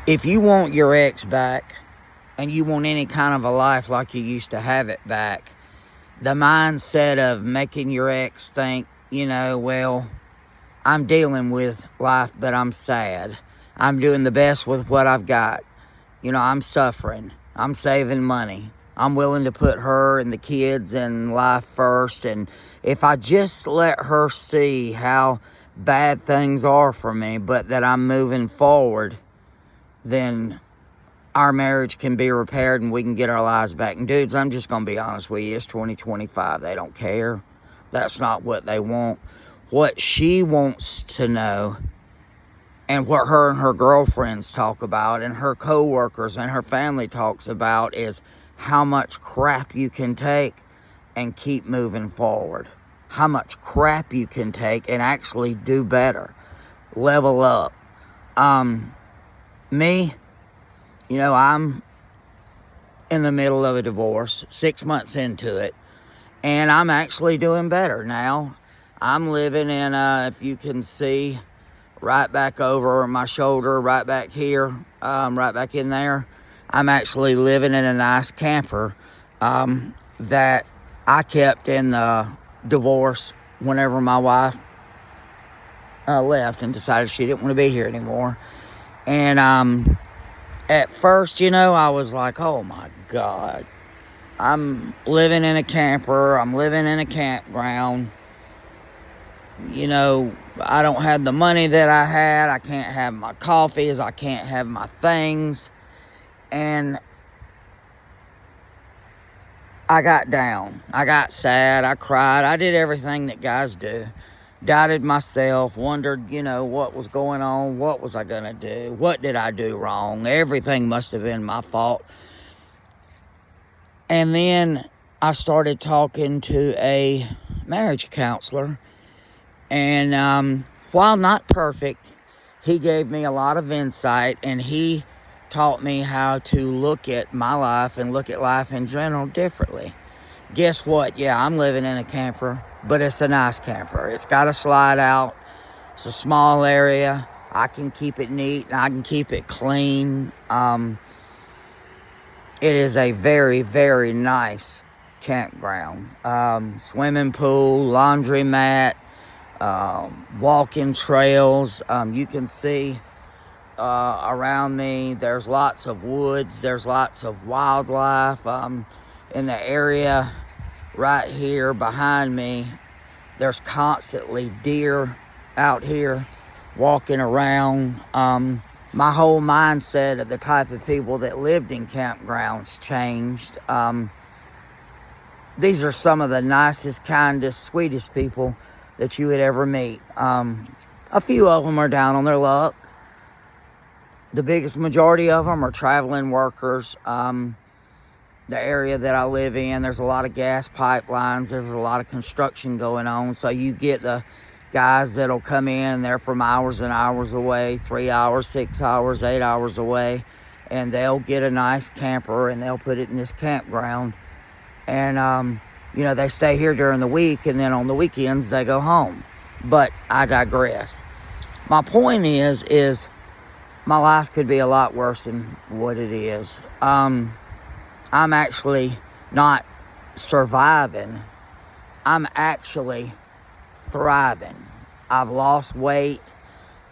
If you want your ex back and you want any kind of a life like you used to have it back, the mindset of making your ex think, well, I'm dealing with life, but I'm sad. I'm doing the best with what I've got. I'm suffering. I'm saving money. I'm willing to put her and the kids and life first. And if I just let her see how bad things are for me, but that I'm moving forward, then our marriage can be repaired and we can get our lives back. And dudes, I'm just going to be honest with you. It's 2025. They don't care. That's not what they want. What she wants to know, and what her and her girlfriends talk about, and her co-workers and her family talks about, is how much crap you can take and keep moving forward. How much crap you can take and actually do better. Level up. Me, I'm in the middle of a divorce, 6 months into it, and I'm actually doing better now. I'm living in, if you can see, right back over my shoulder, right back here, right back in there, I'm actually living in a nice camper that I kept in the divorce whenever my wife left and decided she didn't want to be here anymore. And at first, I was like, oh my God, I'm living in a camper, I'm living in a campground. I don't have the money that I had. I can't have my coffees. I can't have my things. And I got down. I got sad. I cried. I did everything that guys do. Doubted myself. Wondered, what was going on. What was I going to do? What did I do wrong? Everything must have been my fault. And then I started talking to a marriage counselor. And while not perfect, he gave me a lot of insight, and he taught me how to look at my life and look at life in general differently. Guess what? Yeah, I'm living in a camper, but it's a nice camper. It's got a slide out. It's a small area. I can keep it neat, and I can keep it clean. It is a very, very nice campground. Swimming pool, laundromat, walking trails. You can see around me there's lots of woods, there's lots of wildlife. In the area right here behind me, there's constantly deer out here walking around. My whole mindset of the type of people that lived in campgrounds changed. These are some of the nicest, kindest, sweetest people that you would ever meet. A few of them are down on their luck. The biggest majority of them are traveling workers. The area that I live in, there's a lot of gas pipelines. There's a lot of construction going on. So you get the guys that'll come in and they're from hours and hours away, 3 hours, 6 hours, 8 hours away. And they'll get a nice camper and they'll put it in this campground. And, they stay here during the week, and then on the weekends they go home. But I digress. My point is my life could be a lot worse than what it is. I'm actually not surviving. I'm actually thriving. I've lost weight.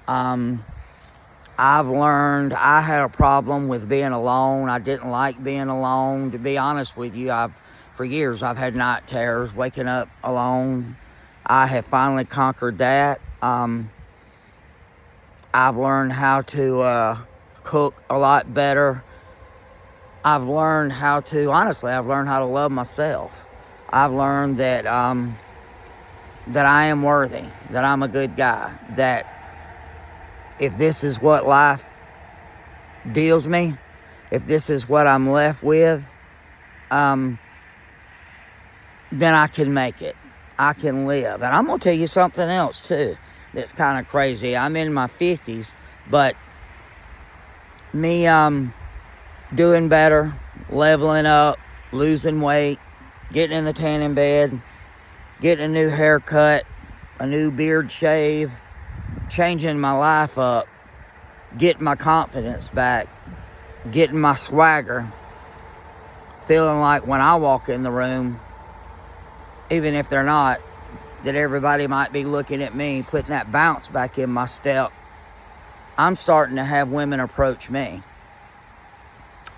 I've learned. I had a problem with being alone. I didn't like being alone. To be honest with you, for years I've had night terrors, waking up alone. I have finally conquered that. I've learned how to cook a lot better. I've learned how to love myself. I've learned that that I am worthy, that I'm a good guy, that if this is what life deals me, if this is what I'm left with, then I can make it. I can live. And I'm going to tell you something else, too, that's kind of crazy. I'm in my 50s, but me doing better, leveling up, losing weight, getting in the tanning bed, getting a new haircut, a new beard shave, changing my life up, getting my confidence back, getting my swagger, feeling like when I walk in the room, even if they're not, that everybody might be looking at me, putting that bounce back in my step. I'm starting to have women approach me.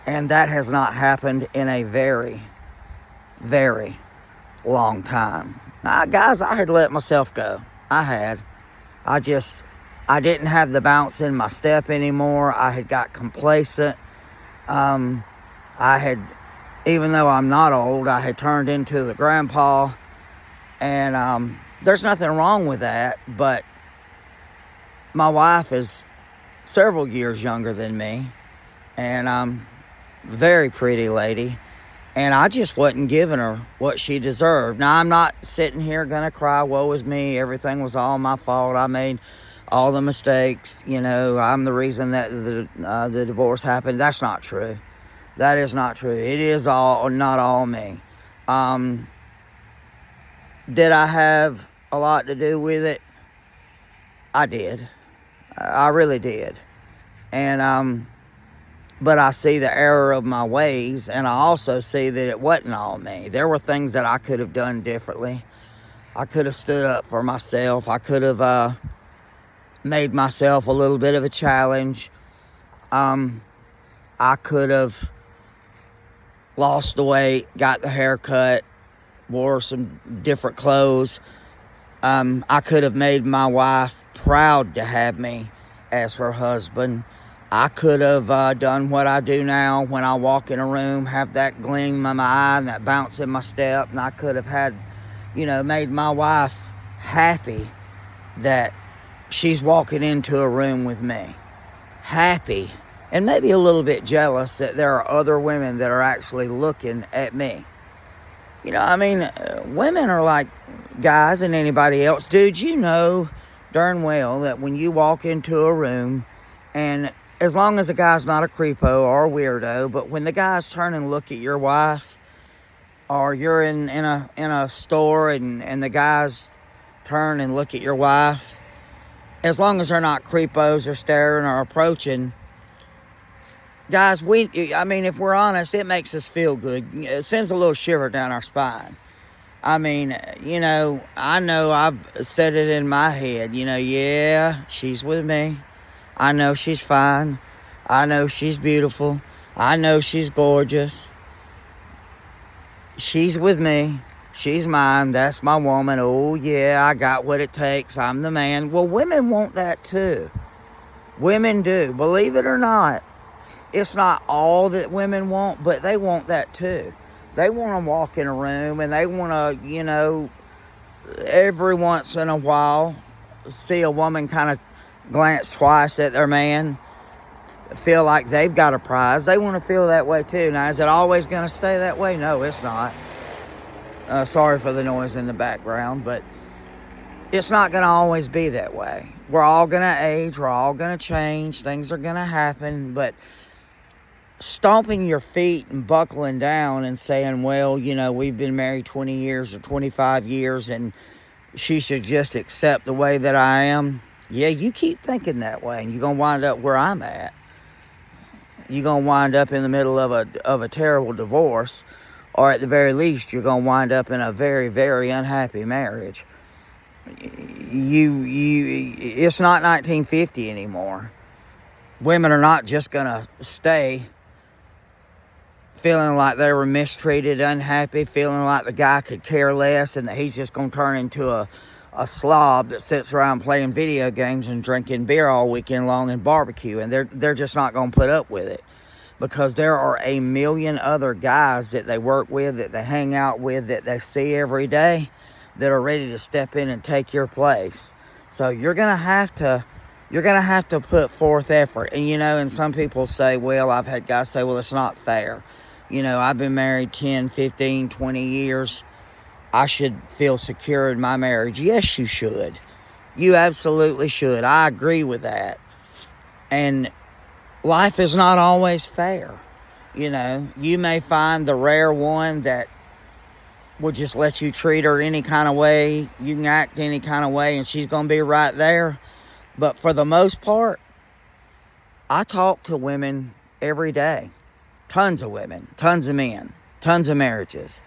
And that has not happened in a very, very long time. Now, guys, I had let myself go. I had. I didn't have the bounce in my step anymore. I had got complacent. I had, even though I'm not old, I had turned into the grandpa. And there's nothing wrong with that. But my wife is several years younger than me. And very pretty lady. And I just wasn't giving her what she deserved. Now, I'm not sitting here going to cry, woe is me, everything was all my fault, I made all the mistakes, I'm the reason that the divorce happened. That's not true. That is not true. It is not all me. Did I have a lot to do with it? I did. I really did. And but I see the error of my ways, and I also see that it wasn't all me. There were things that I could have done differently. I could have stood up for myself. I could have made myself a little bit of a challenge. I could have lost the weight, got the haircut, wore some different clothes. I could have made my wife proud to have me as her husband. I could have done what I do now when I walk in a room, have that gleam in my eye and that bounce in my step. And I could have had, made my wife happy that she's walking into a room with me. Happy. And maybe a little bit jealous that there are other women that are actually looking at me. Women are like guys and anybody else. Dude, you know darn well that when you walk into a room, and as long as the guy's not a creepo or a weirdo, but when the guys turn and look at your wife, or you're in a store and the guys turn and look at your wife, as long as they're not creepos or staring or approaching, guys, if we're honest, it makes us feel good. It sends a little shiver down our spine. I know I've said it in my head, yeah, she's with me. I know she's fine. I know she's beautiful. I know she's gorgeous. She's with me. She's mine. That's my woman. Oh, yeah, I got what it takes. I'm the man. Well, women want that too. Women do. Believe it or not. It's not all that women want, but they want that too. They want to walk in a room and they want to, every once in a while, see a woman kind of glance twice at their man, feel like they've got a prize. They want to feel that way too. Now, is it always going to stay that way? No, it's not. Sorry for the noise in the background, but it's not going to always be that way. We're all going to age. We're all going to change. Things are going to happen, but stomping your feet and buckling down and saying, well, we've been married 20 years or 25 years and she should just accept the way that I am. Yeah, you keep thinking that way and you're going to wind up where I'm at. You're going to wind up in the middle of a terrible divorce, or at the very least, you're going to wind up in a very, very unhappy marriage. It's not 1950 anymore. Women are not just going to stay feeling like they were mistreated, unhappy, feeling like the guy could care less and that he's just going to turn into a slob that sits around playing video games and drinking beer all weekend long and barbecue. And they're just not going to put up with it, because there are a million other guys that they work with, that they hang out with, that they see every day, that are ready to step in and take your place. So you're going to have to put forth effort. And some people say, well, I've had guys say, well, it's not fair. I've been married 10, 15, 20 years. I should feel secure in my marriage. Yes, you should. You absolutely should. I agree with that. And life is not always fair. You may find the rare one that will just let you treat her any kind of way. You can act any kind of way and she's going to be right there. But for the most part, I talk to women every day. Tons of women, tons of men, tons of marriages.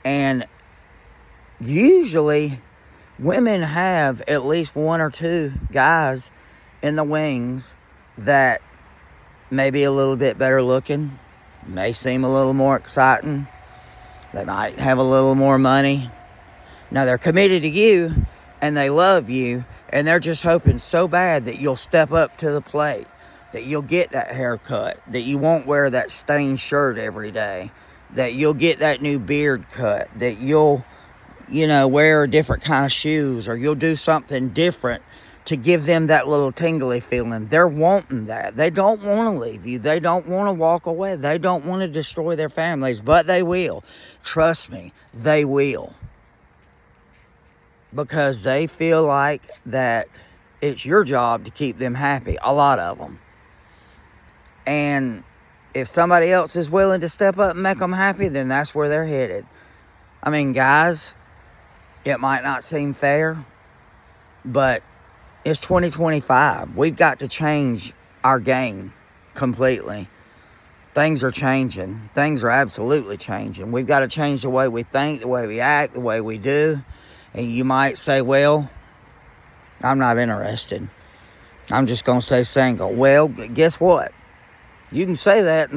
And usually women have at least one or two guys in the wings that may be a little bit better looking, may seem a little more exciting, they might have a little more money. Now they're committed to you and they love you, and they're just hoping so bad that you'll step up to the plate, that you'll get that haircut, that you won't wear that stained shirt every day, that you'll get that new beard cut, that you'll, wear a different kind of shoes, or you'll do something different to give them that little tingly feeling. They're wanting that. They don't want to leave you. They don't want to walk away. They don't want to destroy their families, but they will. Trust me, they will. Because they feel like that it's your job to keep them happy, a lot of them. And if somebody else is willing to step up and make them happy, then that's where they're headed. I mean, guys, it might not seem fair, but it's 2025. We've got to change our game completely. Things are changing. Things are absolutely changing. We've got to change the way we think, the way we act, the way we do. And you might say, well, I'm not interested. I'm just going to stay single. Well, guess what? You can say that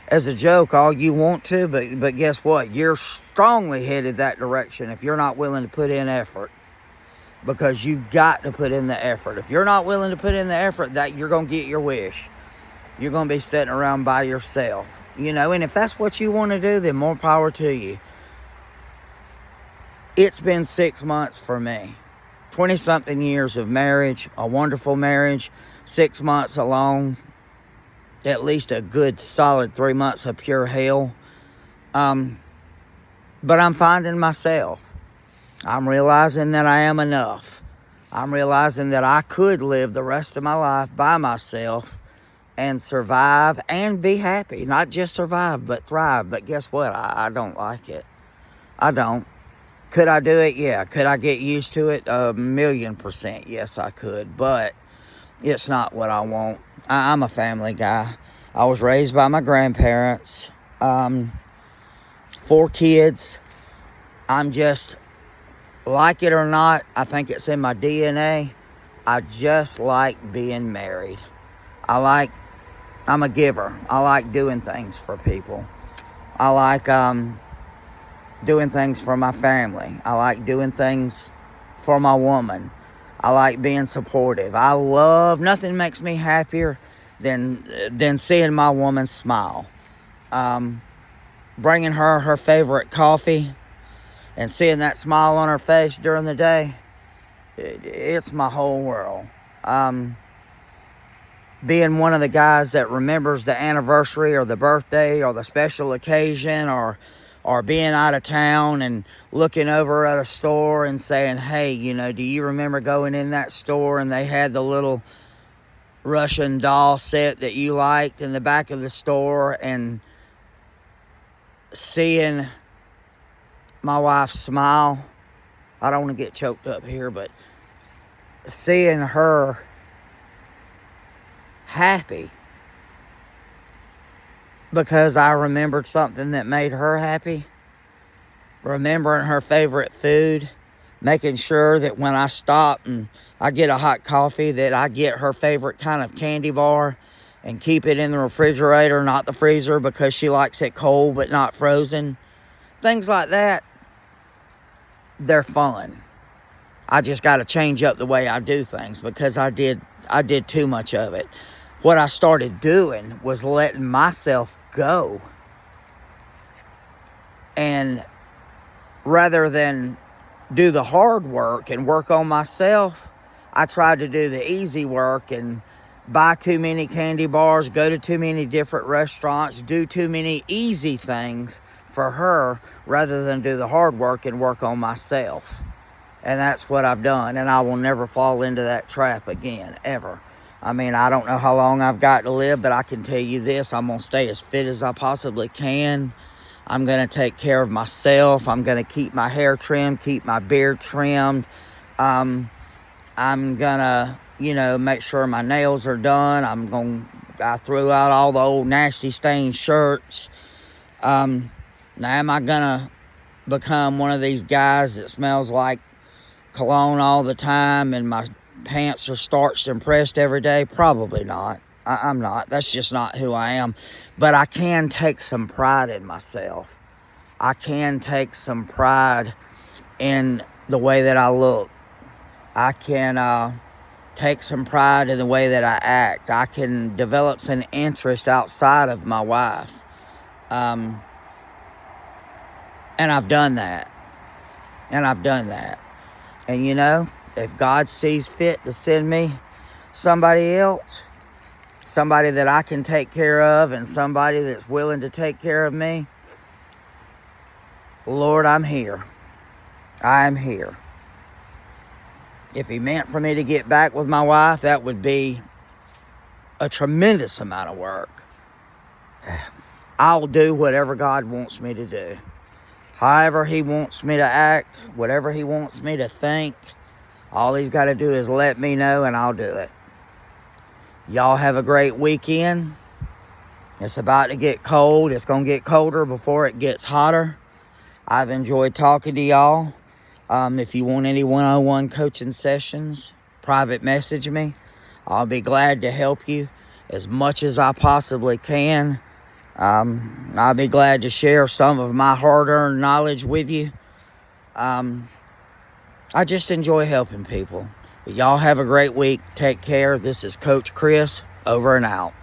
as a joke all you want to, but guess what? You're strongly headed that direction if you're not willing to put in effort. Because you've got to put in the effort. If you're not willing to put in the effort, that you're going to get your wish. You're going to be sitting around by yourself. And if that's what you want to do, then more power to you. It's been 6 months for me. 20-something years of marriage, a wonderful marriage, 6 months alone, at least a good solid 3 months of pure hell. But I'm finding myself. I'm realizing that I am enough. I'm realizing that I could live the rest of my life by myself and survive and be happy. Not just survive, but thrive. But guess what? I don't like it. I don't. Could I do it? Yeah. Could I get used to it? 1,000,000%. Yes, I could. But it's not what I want. I'm a family guy. I was raised by my grandparents. 4 kids. I'm just, like it or not, I think it's in my DNA. I just like being married. I'm a giver. I like doing things for people. I like doing things for my family. I like doing things for my woman. I like being supportive. Nothing makes me happier than seeing my woman smile. Bringing her favorite coffee and seeing that smile on her face during the day, it's my whole world. Being one of the guys that remembers the anniversary or the birthday or the special occasion, or being out of town and looking over at a store and saying, hey, do you remember going in that store and they had the little Russian doll set that you liked in the back of the store, and seeing my wife smile. I don't want to get choked up here, but seeing her happy because I remembered something that made her happy, remembering her favorite food, making sure that when I stop and I get a hot coffee, that I get her favorite kind of candy bar and keep it in the refrigerator, not the freezer, because she likes it cold but not frozen. Things like that, they're fun. I just got to change up the way I do things, because I did too much of it. What I started doing was letting myself go. And rather than do the hard work and work on myself, I tried to do the easy work and buy too many candy bars, go to too many different restaurants, do too many easy things for her, rather than do the hard work and work on myself. And that's what I've done, and I will never fall into that trap again, ever. I mean, I don't know how long I've got to live, but I can tell you this: I'm going to stay as fit as I possibly can. I'm going to take care of myself. I'm going to keep my hair trimmed, keep my beard trimmed. I'm going to, make sure my nails are done. I threw out all the old nasty stained shirts. Now am I gonna become one of these guys that smells like cologne all the time and my pants are starched and pressed every day? Probably not. I'm not. That's just not who I am. But I can take some pride in myself. I can take some pride in the way that I look. I can take some pride in the way that I act. I can develop some interest outside of my wife. And I've done that. And if God sees fit to send me somebody else, somebody that I can take care of, and somebody that's willing to take care of me, Lord, I'm here. I'm here. If He meant for me to get back with my wife, that would be a tremendous amount of work. I'll do whatever God wants me to do. However He wants me to act, whatever He wants me to think, all He's got to do is let me know and I'll do it. Y'all have a great weekend. It's about to get cold. It's going to get colder before it gets hotter. I've enjoyed talking to y'all. If you want any one-on-one coaching sessions, private message me. I'll be glad to help you as much as I possibly can. I'll be glad to share some of my hard-earned knowledge with you. I just enjoy helping people. But y'all have a great week. Take care. This is Coach Chris, over and out.